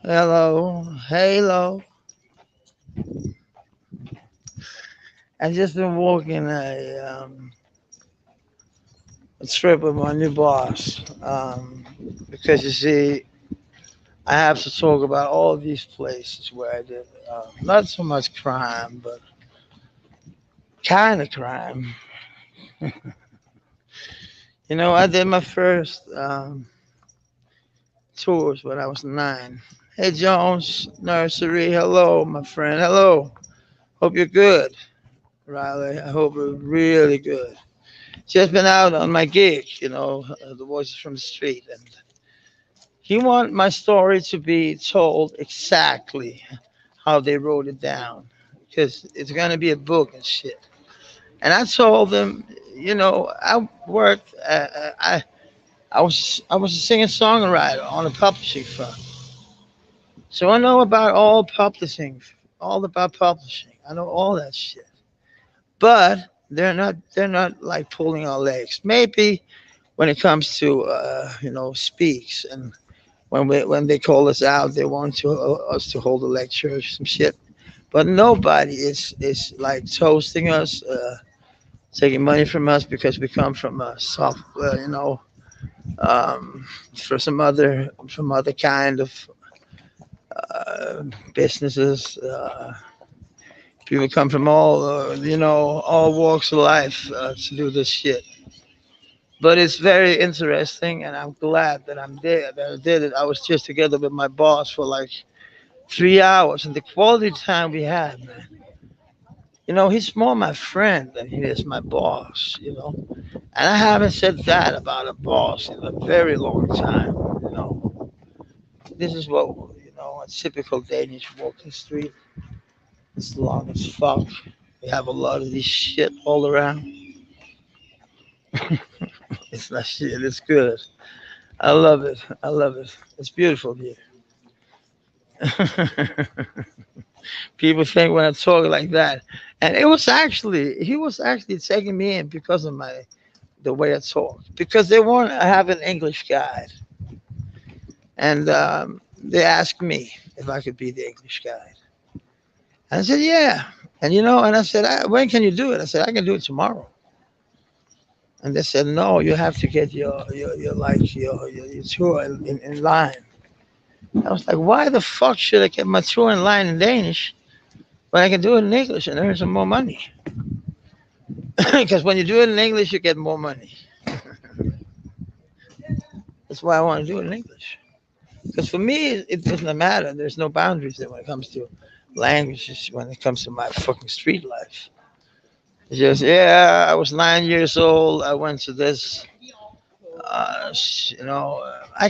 Hello, hello. I just been walking a trip with my new boss because you see, I have to talk about all these places where I did not so much crime, but kind of crime. I did my first tours when I was 9. Hey, Jones, nursery. Hello, my friend. Hello. Hope you're good, Riley. I hope you're really good. Just been out on my gig, the voices from the street, and he want my story to be told exactly how they wrote it down, because it's gonna be a book and shit. And I told them, I worked, I was a singer songwriter on a publishing firm, so I know about all publishing, all about publishing. I know all that shit, but they're not like pulling our legs. Maybe when it comes to speaks, and when they call us out, they want us to hold a lecture or some shit. But nobody is like toasting us, taking money from us because we come from a soft, um, for some other kind of uh, businesses. People come from all walks of life to do this shit. But it's very interesting, and I'm glad that I'm there, that I did it. I was just together with my boss for like 3 hours, and the quality time we had, man. He's more my friend than he is my boss. And I haven't said that about a boss in a very long time. You know, this is what, a typical Danish walking street. It's long as fuck. We have a lot of this shit all around. It's not shit, it's good. I love it. I love it. It's beautiful here. People think when I talk like that. And he was actually taking me in because of the way I talk. Because they want to have an English guide. And they asked me if I could be the English guide. And I said, yeah. And I said, when can you do it? I said, I can do it tomorrow. And they said, no, you have to get your tour in line. I was like, why the fuck should I get my tour in line in Danish when I can do it in English and earn some more money? Because when you do it in English, you get more money. That's why I want to do it in English. Because for me, it doesn't matter. There's no boundaries there when it comes to languages, when it comes to my fucking street life. It's just, yeah, I was 9 years old. I went to this. I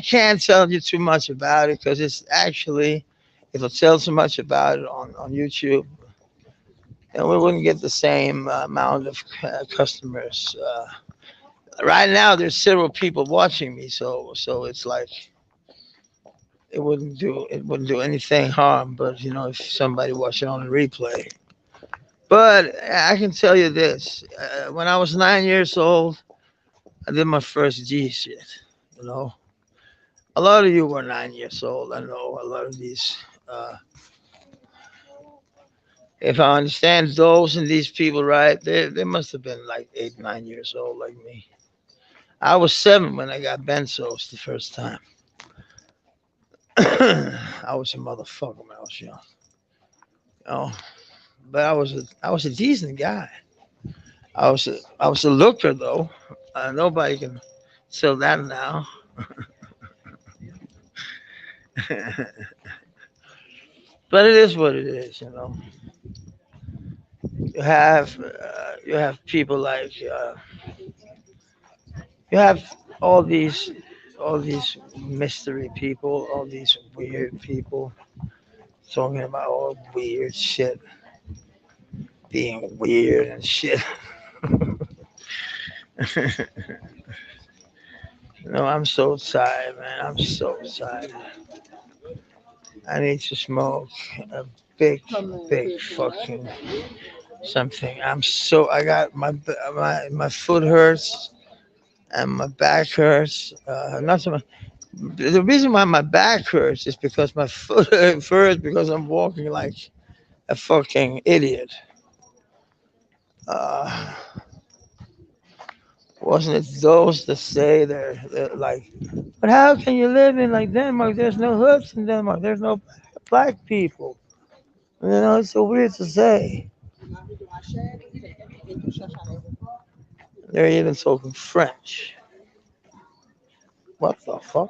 can't tell you too much about it because it's actually, if I tell too much about it on YouTube, we wouldn't get the same amount of customers. Right now, there's several people watching me, so it's like it wouldn't do anything harm. But if somebody watching on a replay, but I can tell you this: when I was 9 years old, I did my first G shit. You know, a lot of you were 9 years old. I know a lot of these. Uh, if I understand those and these people right, they must have been like 8, 9 years old, like me. I was 7 when I got benzos the first time. I was a motherfucker when I was young. Oh, but I was a decent guy. I was a looker though. Nobody can sell that now. But it is what it is. You have people like you have all these all these mystery people, all these weird people talking about all weird shit, being weird and shit. No, I'm so tired, man. I'm so tired. I need to smoke a big, big fucking something. I got my foot hurts. and my back hurts. Not so much. The reason why my back hurts is because my foot hurts because I'm walking like a fucking idiot. Uh, wasn't it those that say they're like, but how can you live in like Denmark? There's no hoods in Denmark. There's no black people. You know, it's so weird to say. They're even talking French. What the fuck?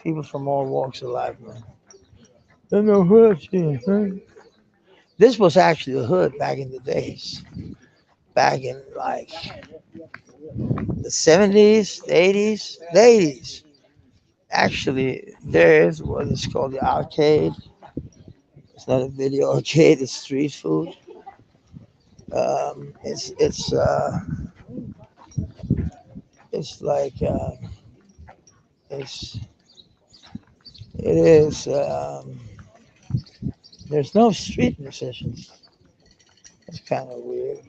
People from all walks of life, man. There's no hoods here. Huh? This was actually a hood back in the days. Back in like the 70s, the 80s, the 80s. Actually, there is what is called the arcade. It's not a video arcade, it's street food. It's it's like it's it is there's no street musicians. It's kind of weird.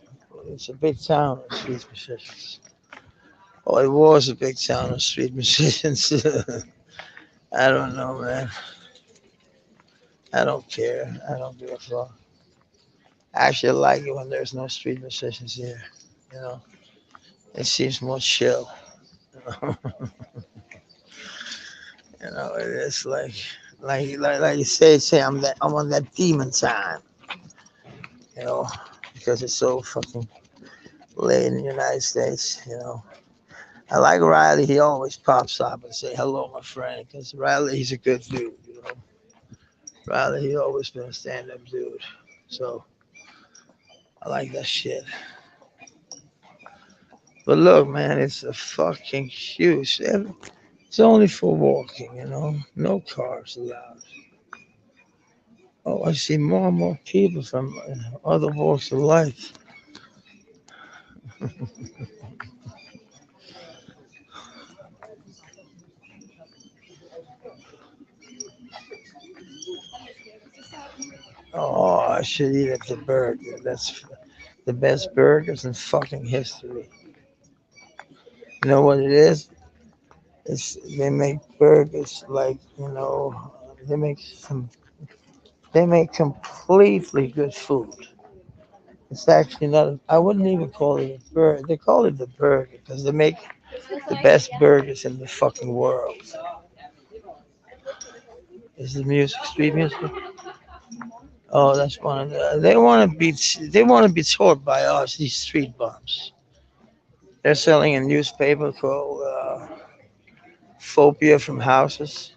It's a big town of street musicians. Oh, it was a big town of street musicians. I don't know, man. I don't care. I don't give a fuck. I actually like it when there's no street musicians here. You know, it seems more chill. You know, it is like you say I'm on that demon time. You know, because it's so fucking late in the United States. You know, I like Riley. He always pops up and say hello, my friend. Because Riley, he's a good dude. You know, Riley, he always been a stand-up dude. So I like that shit. But look, man, it's a fucking huge. It's only for walking. You know, no cars allowed. Oh, I see more and more people from other walks of life. Oh, I should eat at the burger. That's the best burgers in fucking history. You know what it is? It's they make burgers like they make some they make completely good food. It's actually not. I wouldn't even call it a burger. They call it the burger because they make the best burgers in the fucking world. Is the music street music? Oh, that's one of the. They want to be taught by us. These street bums. They're selling a newspaper called "Phobia from Houses,"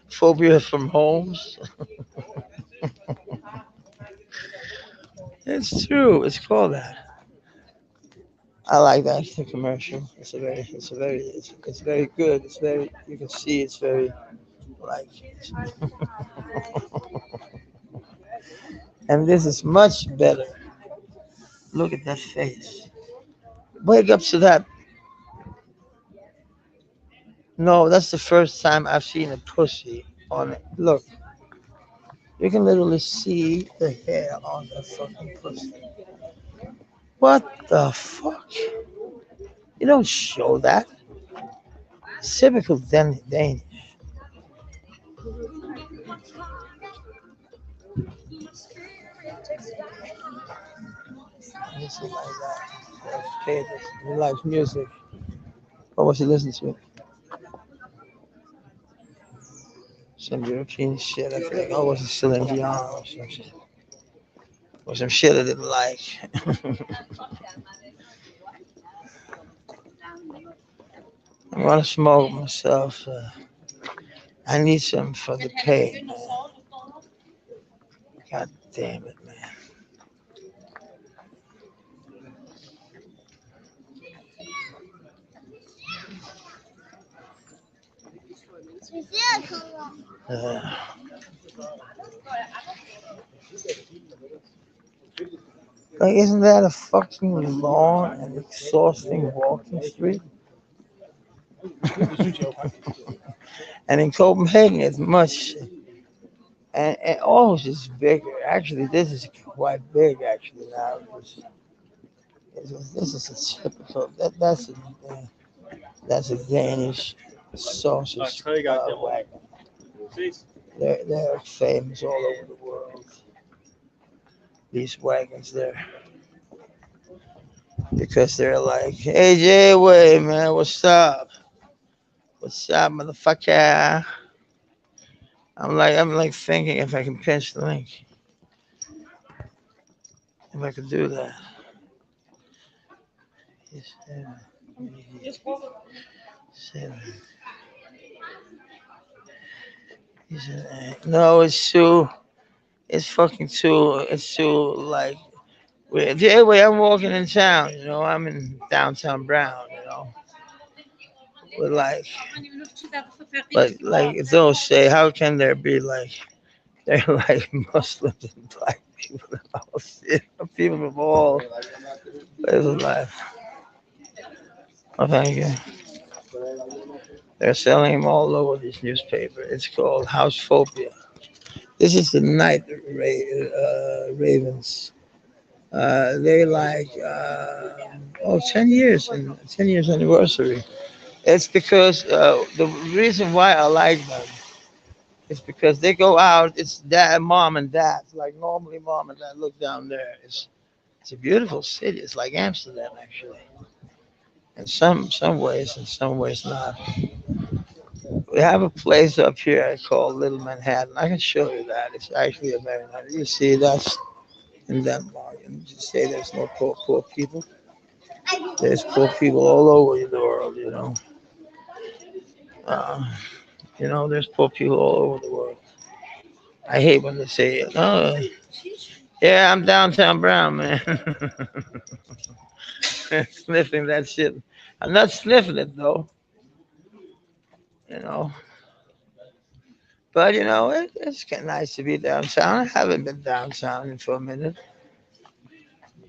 "Phobia from Homes." It's true. It's called that. I like that the commercial. It's very good. It's very. You can see it's very like. And this is much better. Look at that face. Wake up to that. No, that's the first time I've seen a pussy on it. Look, you can literally see the hair on the fucking pussy. What the fuck? You don't show that. It's typical Danish. Music like that. Let's play this. He likes music. What was he listening to? Some European shit. I think. Oh, was it Celine Dion or some shit? Or some shit I didn't like. I want to smoke myself. I need some for the pain, man. God damn it, man. Uh, like, isn't that a fucking long and exhausting walking street? And in Copenhagen, it's much. And oh, this is bigger. Actually, this is quite big. Actually, now this is a typical. That's a Danish sausage wagon. They're famous all over the world. These wagons there because they're like, hey Jay, way man, what's up? What's up, motherfucker? I'm like thinking if I can pinch the link, if I could do that. Yes, seven. No, it's too. It's fucking too. It's too like. Anyway, I'm walking in town. I'm in downtown Brown. But like they'll say, how can there be like they're like Muslims and black people and all shit, people from all ways of life. Oh, thank you. They're selling them all over this newspaper. It's called Housephobia. This is the night ravens. They like 10 years and 10 years anniversary. It's because the reason why I like them is because they go out. It's dad, mom, and dad. Like normally, mom and dad look down there. It's a beautiful city. It's like Amsterdam actually. In some ways, in some ways not. We have a place up here called Little Manhattan. I can show you that. It's actually a very nice. You see, that's in Denmark. And you say there's no poor people. There's poor people all over the world. Uh, there's poor people all over the world. I hate when they say, "Oh, yeah, I'm downtown Brown, man." Sniffing that shit. I'm not sniffing it though, you know. But it's kind of nice to be downtown. I haven't been downtown for a minute.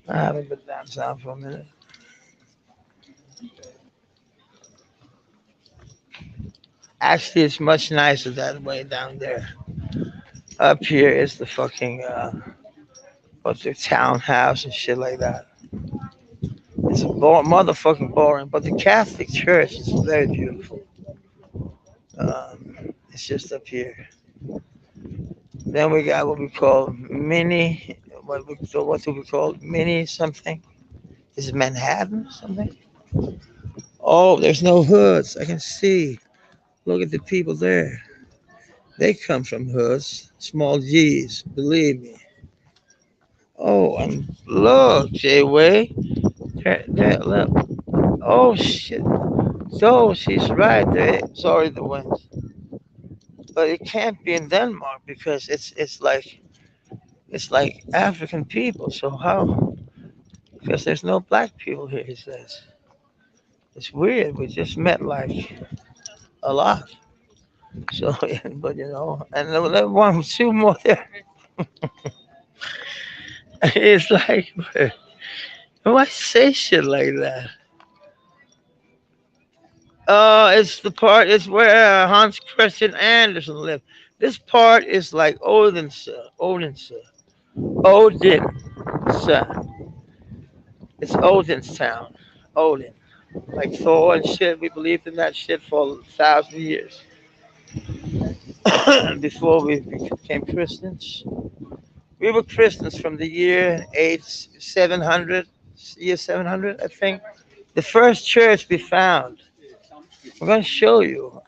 I haven't been downtown for a minute. Actually, it's much nicer that way down there. Up here is the fucking what's the townhouse and shit like that. It's motherfucking boring. But the Catholic Church is very beautiful. It's just up here. Then we got what we call mini. What do we call it? Mini something? Is it Manhattan or something? Oh, there's no hoods. I can see. Look at the people there. They come from hoods, small G's. Believe me. Oh, and look, Jay Way. There, look. Oh shit. So she's right there. Sorry, the wind. But it can't be in Denmark because it's like African people. So how? Because there's no black people here. He says it's weird. We just met like a lot. So, but and then one, two more there. It's like, why say shit like that? It's the part. It's where Hans Christian Andersen lived. This part is like Odense, Odense, Odin. It's Odin's town, Odin. Like Thor and shit. We believed in that shit for 1,000 years before we became Christians. We were Christians from the year 700, year 700, I think. The first church we found. I'm going to show you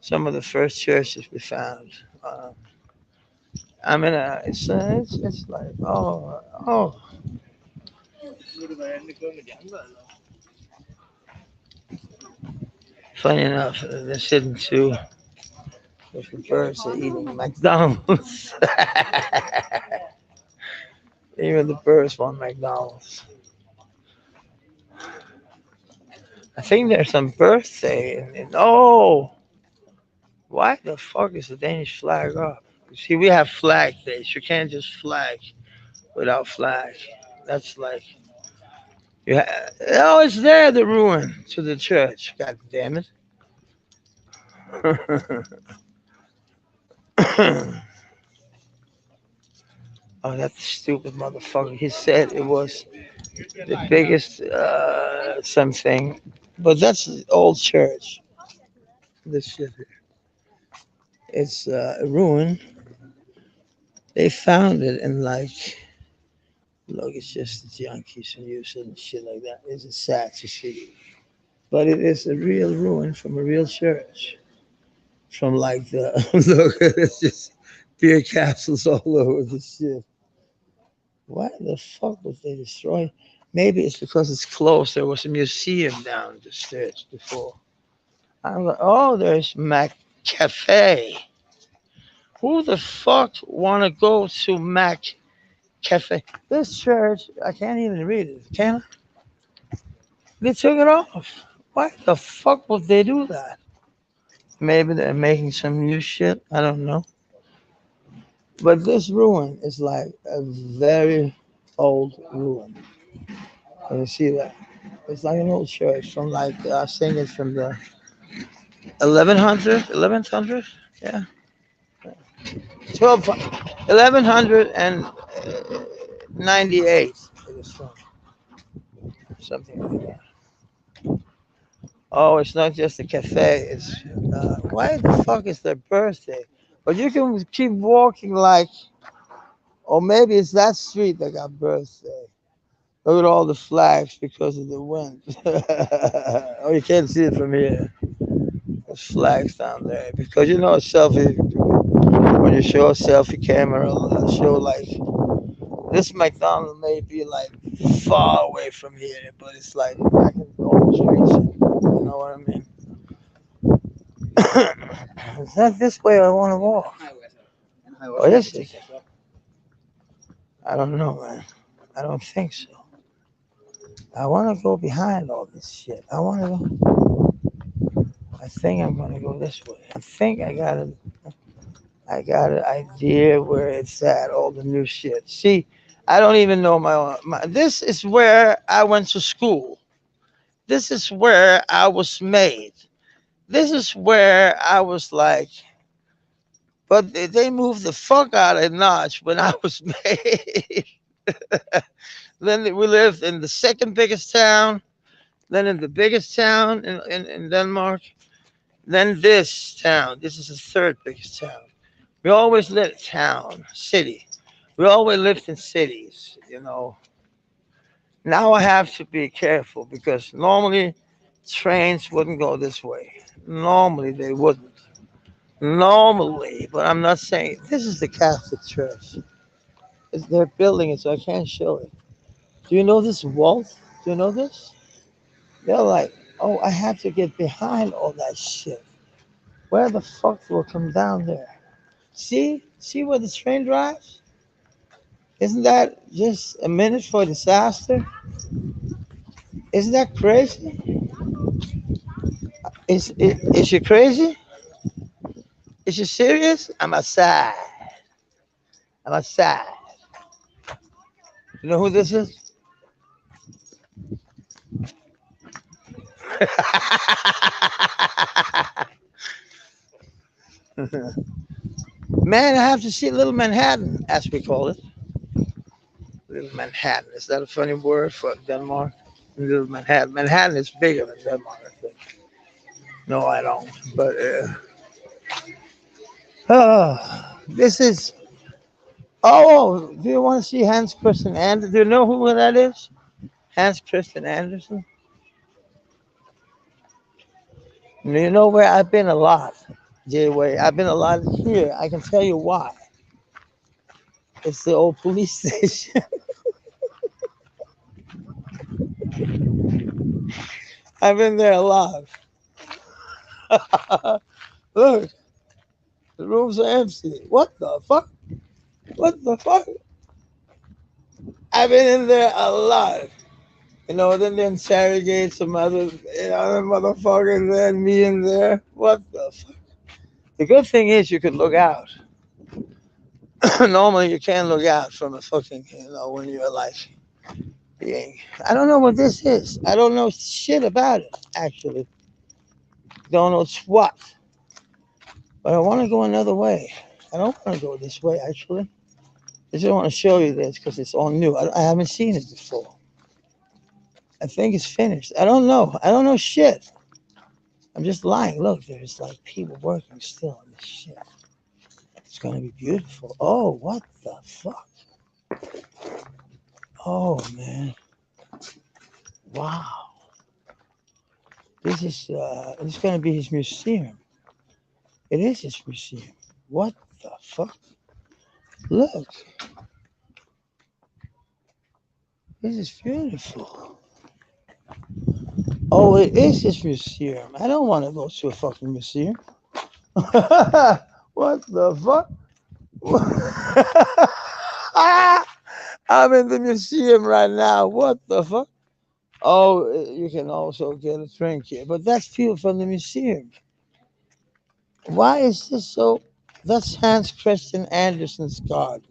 some of the first churches we found. I mean, it's like, oh. Funny enough, they're sitting too. If the birds are eating McDonald's. Even the birds want McDonald's. I think there's some birthday. Oh, why the fuck is the Danish flag up? You see, we have flag days. You can't just flag without flag. That's like oh, it's there the ruin to the church. God damn it! Oh, that stupid motherfucker. He said it was the biggest something. But that's the old church. This shit. It's a ruin. They found it and like, look, it's just the junkies and use it and shit like that. It's sad to see. But it is a real ruin from a real church. From like the, look, it's just beer castles all over the shit. Why the fuck was they destroyed? Maybe it's because it's closed. There was a museum down the stairs before. I'm like, oh, there's Mac Cafe. Who the fuck want to go to Mac Cafe? This church, I can't even read it. Can I? They took it off. Why the fuck would they do that? Maybe they're making some new shit. I don't know. But this ruin is like a very old ruin. Can you see that? It's like an old church from like, I think it's from the 1100, 1100? Yeah. 12, 1198. It is from something like that. Oh, it's not just a cafe. It's why the fuck is their birthday? But you can keep walking like, or maybe it's that street that got birthday. Look at all the flags because of the wind. Oh, you can't see it from here. There's flags down there because you know a selfie. When you show a selfie camera, it'll show like this McDonald's may be like far away from here, but it's like I can almost reach it. You know what I mean? It's not this way I want to walk. Oh, is it? I don't know, man. I don't think so. I want to go behind all this shit. I want to go. I think I'm gonna go this way. I think I got an idea where it's at. All the new shit. See, I don't even know my. This is where I went to school. This is where I was made. This is where I was like. But they moved the fuck out of Notch when I was made. Then we lived in the second biggest town, then in the biggest town in Denmark, then this town. This is the third biggest town. We always lived town, city. We always lived in cities, you know. Now I have to be careful because normally trains wouldn't go this way. Normally they wouldn't. Normally, but I'm not saying this is the Catholic Church. They're building it, so I can't show it. Do you know this vault? Do you know this? They're like, oh, I have to get behind all that shit. Where the fuck will come down there? See where the train drives? Isn't that just a minute for disaster? Isn't that crazy? Is she crazy? Is she serious? I'm outside. I'm outside. You know who this is? Man, I have to see Little Manhattan, as we call it. Little Manhattan. Is that a funny word for Denmark? Little Manhattan. Manhattan is bigger than Denmark, I think. No, I don't. But this is. Oh, do you want to see Hans Christian Andersen? Do you know who that is? Hans Christian Andersen. Do you know where I've been a lot, Jay Way? I've been a lot here. I can tell you why. It's the old police station. I've been there a lot. Look, the rooms are empty. What the fuck? What the fuck? I've been in there a lot. You know, then they interrogate some other, motherfuckers there and me in there. What the fuck? The good thing is you could look out. Normally you can't look out from a fucking, when you're like being. I don't know what this is. I don't know shit about it, actually. Don't know what. But I want to go another way. I don't want to go this way, actually. I just want to show you this because it's all new. I haven't seen it before. I think it's finished. I don't know. I don't know shit. I'm just lying. Look, there's like people working still on this shit. It's gonna be beautiful. Oh, what the fuck? Oh man. Wow. This is gonna be his museum. It is his museum. What the fuck? Look, this is beautiful. Oh, it is his museum. I don't want to go to a fucking museum. What the fuck? I'm in the museum right now. What the fuck? Oh, you can also get a drink here, but that's people from the museum. Why is this so? That's Hans Christian Andersen's garden.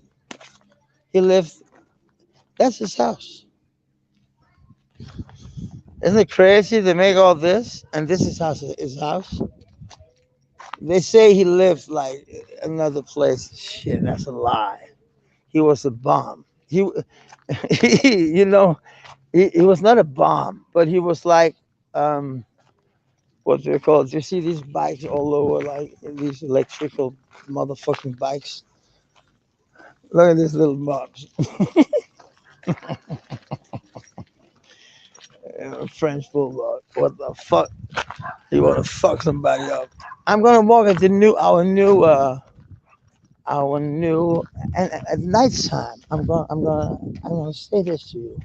He lived. That's his house. Isn't it crazy they make all this and this is his house? They say he lived like another place. Shit, that's a lie. He was a bomb. He he was not a bomb, but he was like, um, what they're called. You see these bikes all over, like these electrical motherfucking bikes. Look at these little mobs. French bulldog. What the fuck? You want to fuck somebody up? I'm gonna walk into our new, and at nighttime. I'm gonna say this to you.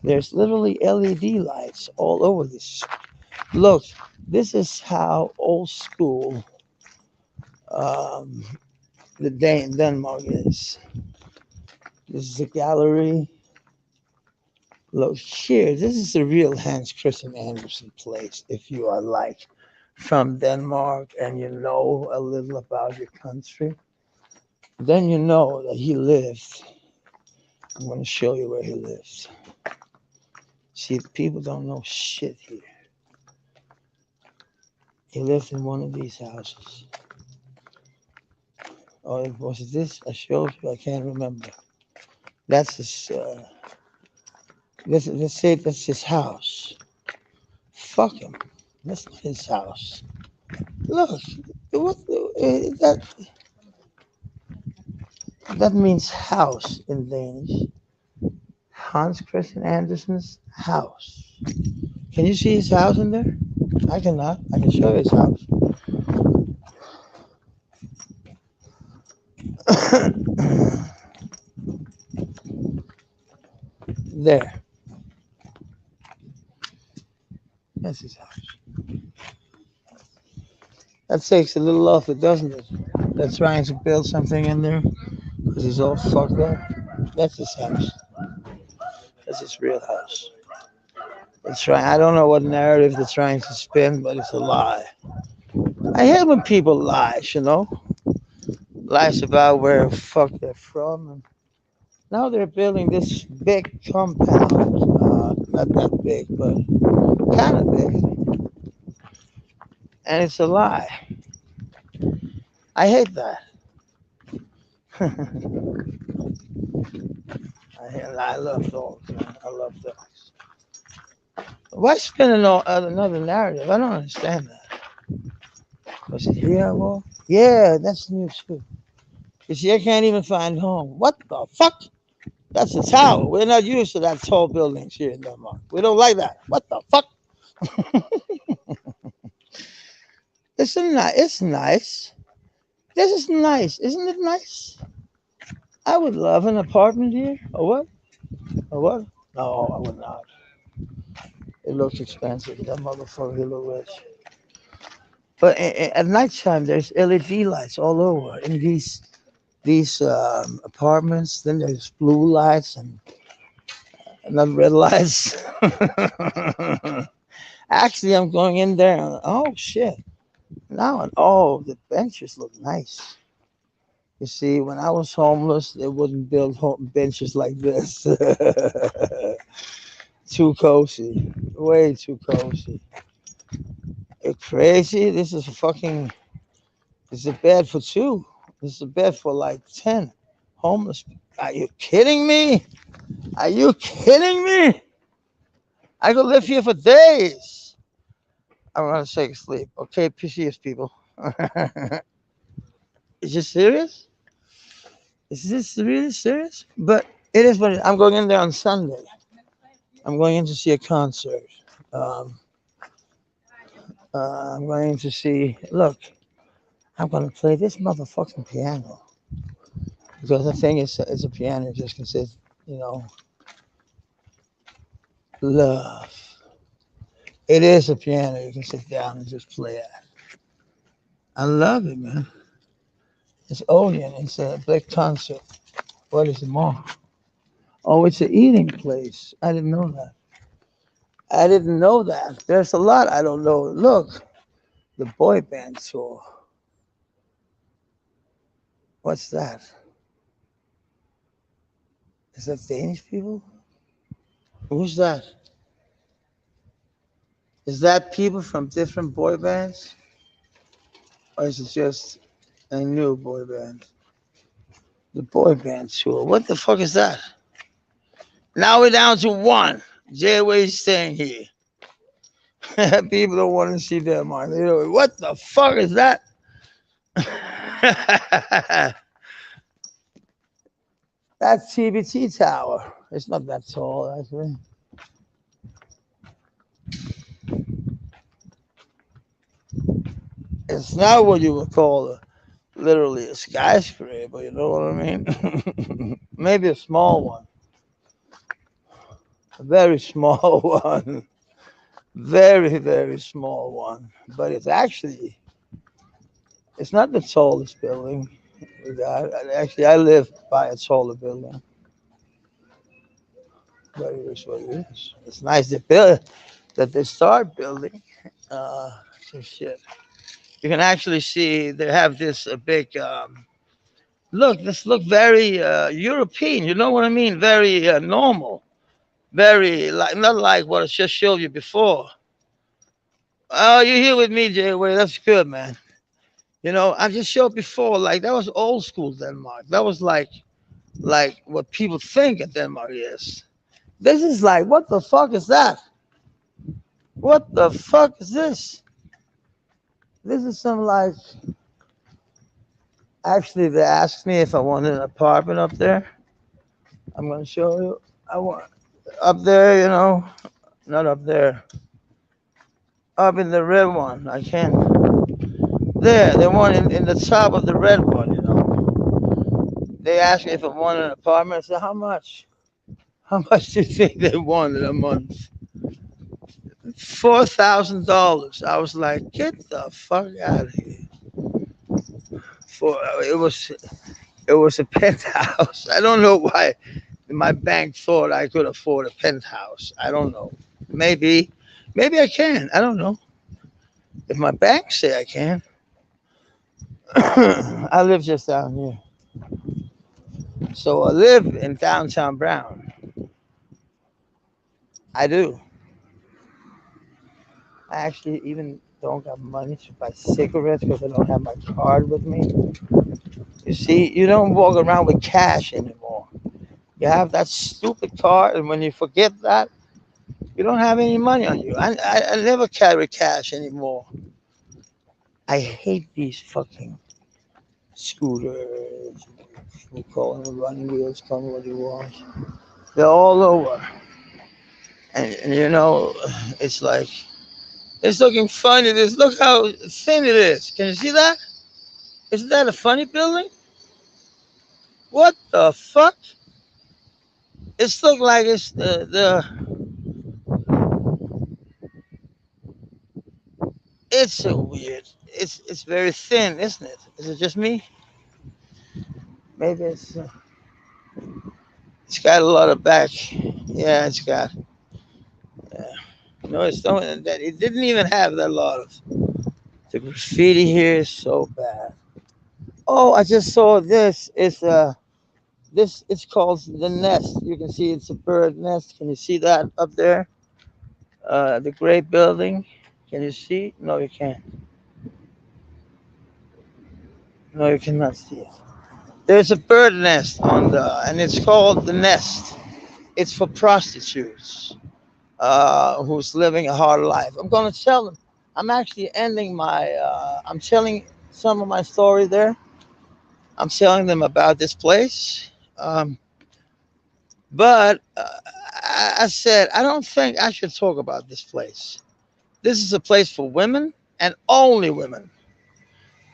There's literally LED lights all over this. Look, this is how old school um, the day in Denmark is. This is a gallery. Look here, this is the real Hans Christian Andersen place. If you are like from Denmark and you know a little about your country, then you know that he lived. I'm going to show you where he lives. See, people don't know shit here. He lived in one of these houses. Oh, was it this? I showed you. I can't remember. That's his. Let's say that's his house. Fuck him. That's not his house. Look, what that means house in Danish. Hans Christian Andersen's house. Can you see his house in there? I cannot. I can show you his house. There. That's his house. That takes a little off it, doesn't it? They're trying to build something in there because he's all fucked up. That's his house. That's his real house. They're trying. I don't know what narrative they're trying to spin, but it's a lie. I hate when people lie. Lies about where fuck they're from. And now they're building this big compound. Not that big, but kind of big, and it's a lie. I hate that. I love dogs. Man. I love dogs. Why spin another narrative? I don't understand that. Was it here I walk? Yeah, that's new too. You see, I can't even find home. What the fuck? That's a tower. We're not used to that tall buildings here in Denmark. We don't like that. What the fuck? It's nice. This is nice. Isn't it nice? I would love an apartment here. Or what? Or what? No, I would not. It looks expensive. That motherfucker, he look rich. But at nighttime, there's LED lights all over in these apartments. Then there's blue lights and not red lights. Actually, I'm going in there. And, oh shit! Now, oh, the benches look nice. You see, when I was homeless, they wouldn't build benches like this. Too cozy, way too cozy. It's crazy. This is a bed for two. This is a bed for like 10 homeless. Are you kidding me? Are you kidding me? I could live here for days. I'm gonna take a sleep. Okay, PCS people. Is this serious? Is this really serious? But it is what I'm going in there on Sunday. I'm going in to see a concert. Um, I'm going to see. Look, I'm going to play this motherfucking piano because the thing is, it's a piano. It just consists, you know, love. It is a piano. You can sit down and just play it. I love it, man. It's Odeon. It's a big concert. What is it more? Oh, it's an eating place. I didn't know that. I didn't know that. There's a lot I don't know. Look, the boy band tour. What's that? Is that Danish people? Who's that? Is that people from different boy bands? Or is it just a new boy band? The boy band tour. What the fuck is that? Now we're down to one. J-Way's staying here. People don't want to see them on. They don't, what the fuck is that? That's TBT Tower. It's not that tall, actually. It's not what you would call literally a skyscraper, you know what I mean? Maybe a small one, a very small one, very, very small one. But it's actually, it's not the tallest building. Actually, I live by a taller building, but it is what it is. It's nice to build that they start building. Some shit. You can actually see they have this big. Look, this look very European. You know what I mean? Very normal. Very like not like what I just showed you before. Oh, you're here with me, Jay. Wait, that's good, man. You know, I just showed before. Like that was old school Denmark. That was like what people think of Denmark is. This is like, what the fuck is that? What the fuck is this? This is some like. Actually, they asked me if I wanted an apartment up there. I'm gonna show you. I want up there, you know, not up there. Up in the red one. I can't. There, the one in the top of the red one, you know. They asked me if I wanted an apartment. I said, how much? How much do you think they wanted a month? $4,000. I was like, get the fuck out of here. For it was a penthouse. I don't know why my bank thought I could afford a penthouse. I don't know. Maybe, maybe I can. I don't know. If my bank say I can. I live just down here. So I live in downtown Brown. I do. I actually even don't got money to buy cigarettes because I don't have my card with me. You see, you don't walk around with cash anymore. You have that stupid card, and when you forget that, you don't have any money on you. I never carry cash anymore. I hate these fucking scooters. We call them running wheels, call them what you want. They're all over. And you know, it's like, it's looking funny. Look how thin it is. Can you see that? Isn't that a funny building? What the fuck? It's look like it's it's so weird. It's very thin, isn't it? Is it just me? Maybe it's got a lot of back. Yeah, it's got. Yeah. No, it's not that. It didn't even have that lot of. The graffiti here is so bad. Oh, I just saw this. It's called the nest. You can see it's a bird nest. Can you see that up there? The great building. Can you see? No, you can't. No, you cannot see it. There's a bird nest on and it's called the Nest. It's for prostitutes who's living a hard life. I'm going to tell them. I'm actually ending my. I'm telling some of my story there. I'm telling them about this place. Um, but I said I don't think I should talk about this place. This is a place for women and only women.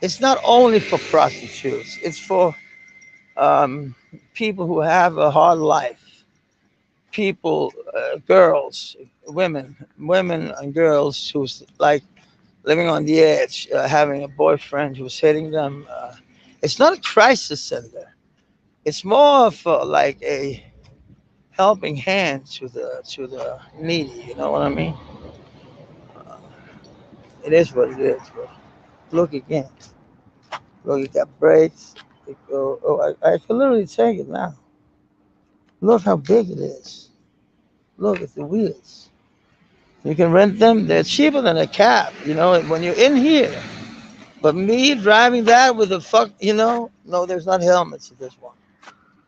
It's not only for prostitutes. It's for um, people who have a hard life. People, girls, women and girls who's like living on the edge, having a boyfriend who's hitting them. It's not a crisis center. It's more of like a helping hand to the needy. You know what I mean? Uh, it is what it is. But look again. Look, it got brakes. I can literally take it now. Look how big it is. Look at the wheels. You can rent them. They're cheaper than a cab. You know when you're in here. But me driving that with a no, there's not helmets in this one.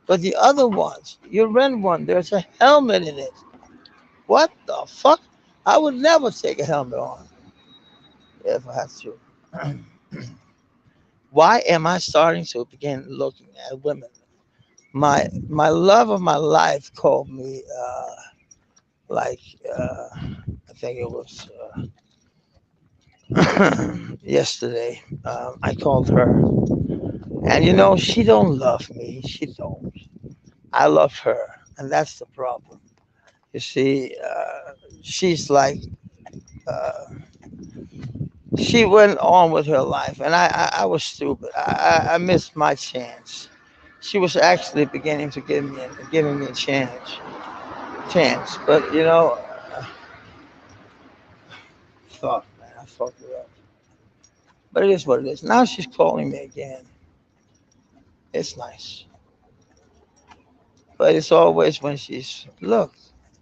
But the other ones, you rent one, there's a helmet in it. What the fuck? I would never take a helmet on if I had to. Why am I starting to begin looking at women? My love of my life called me like I think it was yesterday. I called her, and she don't love me. She don't. I love her, and that's the problem. You see, she's like uh, she went on with her life, and I was stupid. I missed my chance. She was actually beginning to giving me a chance, but fuck, man, I fucked her up. But it is what it is. Now she's calling me again. It's nice, but it's always when she's look.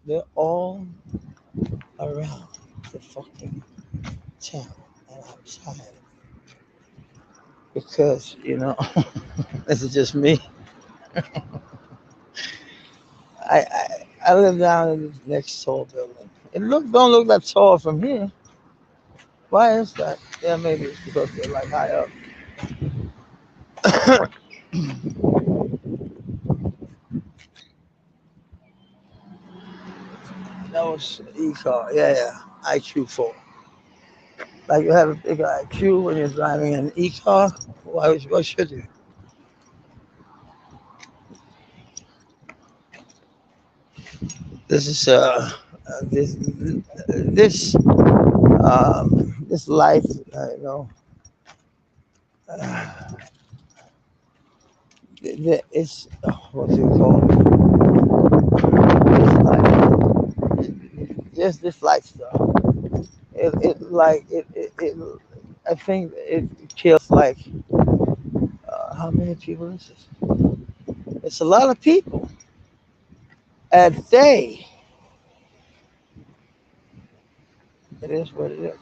They're all around the fucking town, and I'm tired because this is just me. I live down in the next tall building. It don't look that tall from here. Why is that? Yeah, maybe it's because they're like high up. That was e-car. Yeah, yeah. IQ 4. Like you have a big IQ when you're driving an e-car. Why should you? This is this this life. Uh, it's what do you call it? This life. Just this lifestyle. It like it I think it kills like how many people is this? It's a lot of people a day. It is what it is.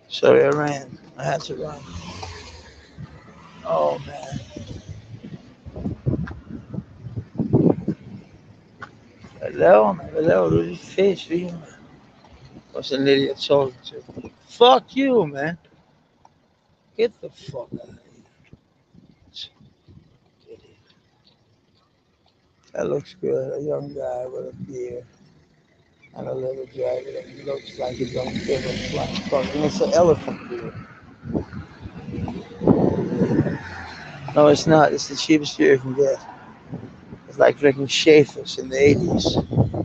Sorry, I ran. I had to run. Oh man. Hello, do this fish, you. What's an idiot talking to? Fuck you, man. Get the fuck out of here. Idiot. That looks good. A young guy with a beard and a leather jacket. He looks like he don't give a flying fuck. And it's an elephant beard. No, it's not. It's the cheapest beer you can get. It's like drinking Schaefer's in the 80s.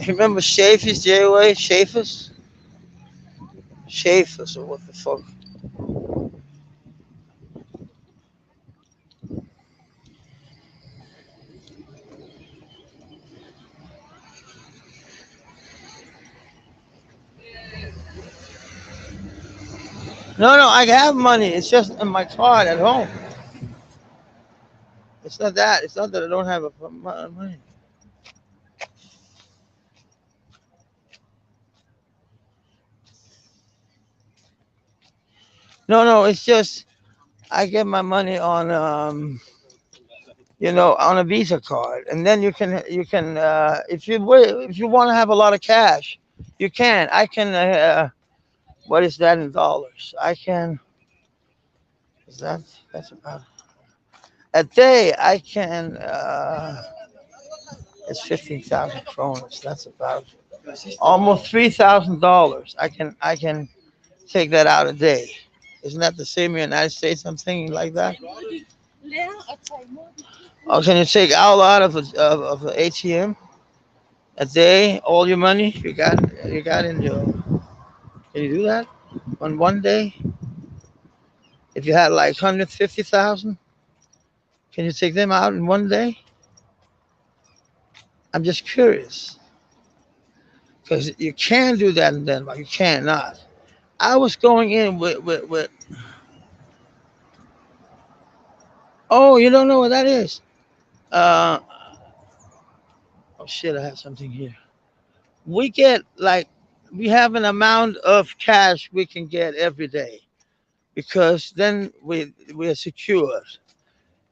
You remember Schaefer's, J-Way? Schaefer's? Schaefer's, or what the fuck? No, I have money. It's just in my card at home. It's not that. It's not that I don't have a money. No, no. It's just I get my money on on a Visa card, and then you can if you want to have a lot of cash, you can. I can. What is that in dollars? I can. Is that's about a day? I can. It's 15,000 kroners. That's about almost $3,000. I can take that out a day. Isn't that the same in the United States? I'm thinking like that. Oh, can you take out of the ATM a day all your money you got in your? Can you do that on one day? If you had like 150,000, can you take them out in one day? I'm just curious because you can do that in Denmark. You cannot. I was going in with. Oh, you don't know what that is? Uh, oh shit! I have something here. We get like we have an amount of cash we can get every day because then we are secured.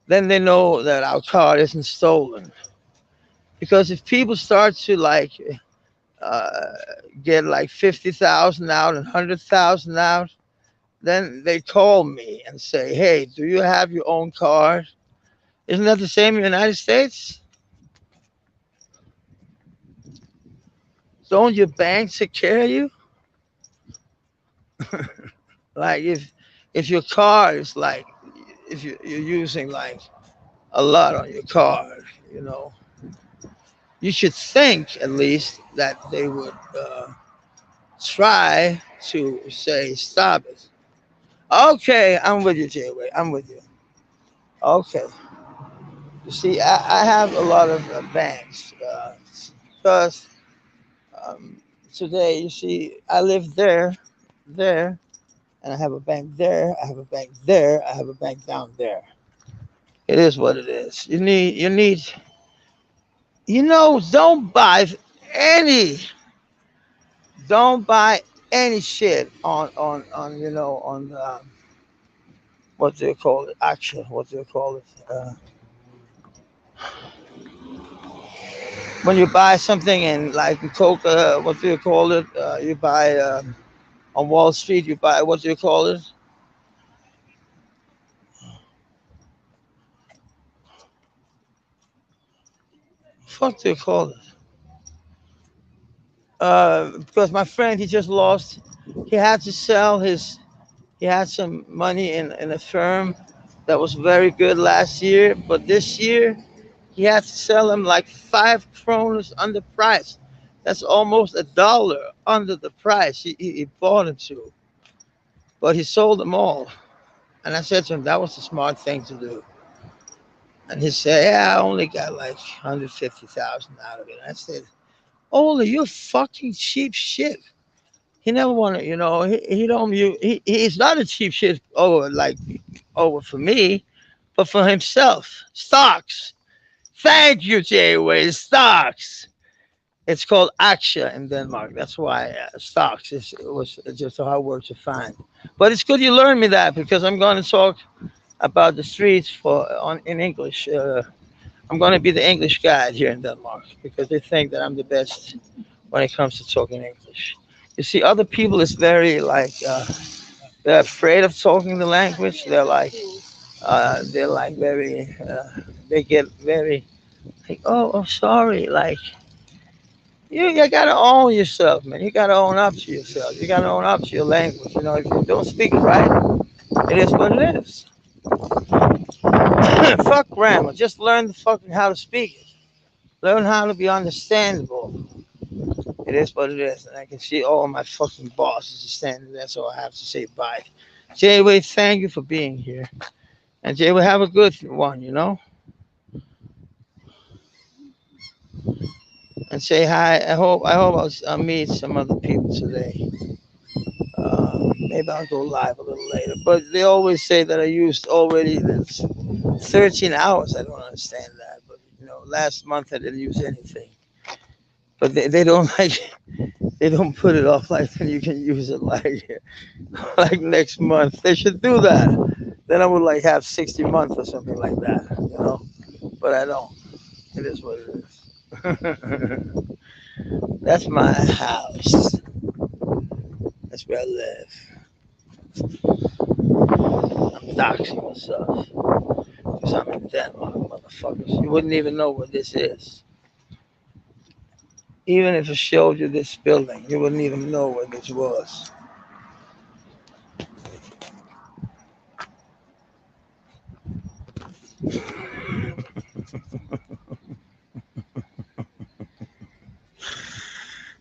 Then they know that our car isn't stolen. Because if people start to uh, get like 50,000 out and 100,000 out, then they call me and say, "Hey, do you have your own car?" Isn't that the same in the United States? Don't your banks take care of you? Like if your car is like if you're using like a lot on your car, you know, you should think at least that they would try to say stop it. Okay, I'm with you, Jay. I'm with you. Okay. You see, I have a lot of banks because um, today, you see, I live there, and I have a bank there. I have a bank there. I have a bank down there. It is what it is. Don't buy any, don't buy any shit on on what do you call it? Action. What do you call it? When you buy something in like Coca, what do you call it? You buy on Wall Street. You buy what do you call it? What do you call it? Because my friend he just lost. He had to sell his. He had some money in a firm that was very good last year, but this year he had to sell them like 5 kroners under price. That's almost $1 under the price he bought them to. But he sold them all. And I said to him, that was the smart thing to do. And he said, yeah, I only got like 150,000 out of it. And I said, Ole, you fucking cheap shit. He never wanted, he don't, he's not a cheap shit over for me, but for himself. Stocks. Thank you, Jay Way. Stocks. It's called Aksha in Denmark. That's why stocks it was just a hard word to find. But it's good you learned me that because I'm going to talk about the streets in English. I'm going to be the English guide here in Denmark because they think that I'm the best when it comes to talking English. You see, other people is very they're afraid of talking the language. They're like very they get very like oh sorry like you gotta own yourself, man. You gotta own up to yourself. You gotta own up to your language. If you don't speak it right, it is what it is. Fuck grammar. Just learn the fucking how to speak it. Learn how to be understandable. It is what it is. And I can see all my fucking bosses are standing there, so I have to say bye. Jay, thank you for being here. And Jay, have a good one. And say hi. I hope I'll meet some other people today. Maybe I'll go live a little later. But they always say that I used already this 13 hours. I don't understand that. But last month I didn't use anything. But they don't they don't put it off like then you can use it like next month. They should do that. Then I would like have 60 months or something like that. But I don't. It is what it is. That's my house. That's where I live. I'm doxing myself because I'm in Denmark, motherfuckers. You wouldn't even know what this is. Even if it showed you this building, you wouldn't even know what this was.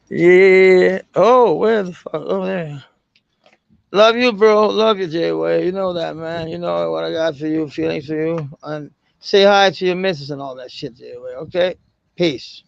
Yeah. Oh, where the fuck? Oh, there. Love you, bro. Love you, Jay Way. You know that, man. You know what I got for you, feelings for you. And say hi to your missus and all that shit, Jay Way, okay? Peace.